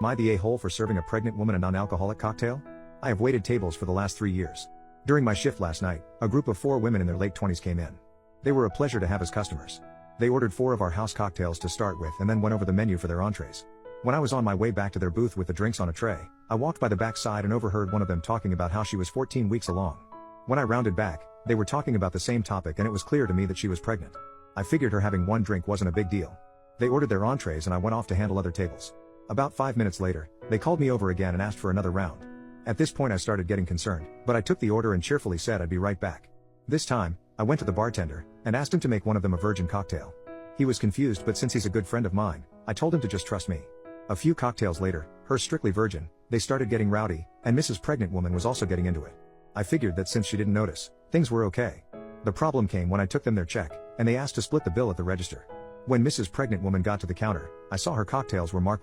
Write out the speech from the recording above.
Am I the a-hole for serving a pregnant woman a non-alcoholic cocktail? I have waited tables for the last 3 years. During my shift last night, a group of 4 women in their late 20s came in. They were a pleasure to have as customers. They ordered 4 of our house cocktails to start with and then went over the menu for their entrees. When I was on my way back to their booth with the drinks on a tray, I walked by the back side and overheard one of them talking about how she was 14 weeks along. When I rounded back, they were talking about the same topic and it was clear to me that she was pregnant. I figured her having 1 drink wasn't a big deal. They ordered their entrees and I went off to handle other tables. About 5 minutes later, they called me over again and asked for another round. At this point I started getting concerned, but I took the order and cheerfully said I'd be right back. This time, I went to the bartender and asked him to make one of them a virgin cocktail. He was confused, but since he's a good friend of mine, I told him to just trust me. A few cocktails later, hers strictly virgin, they started getting rowdy, and Mrs. Pregnant Woman was also getting into it. I figured that since she didn't notice, things were okay. The problem came when I took them their check, and they asked to split the bill at the register. When Mrs. Pregnant Woman got to the counter, I saw her cocktails were marked with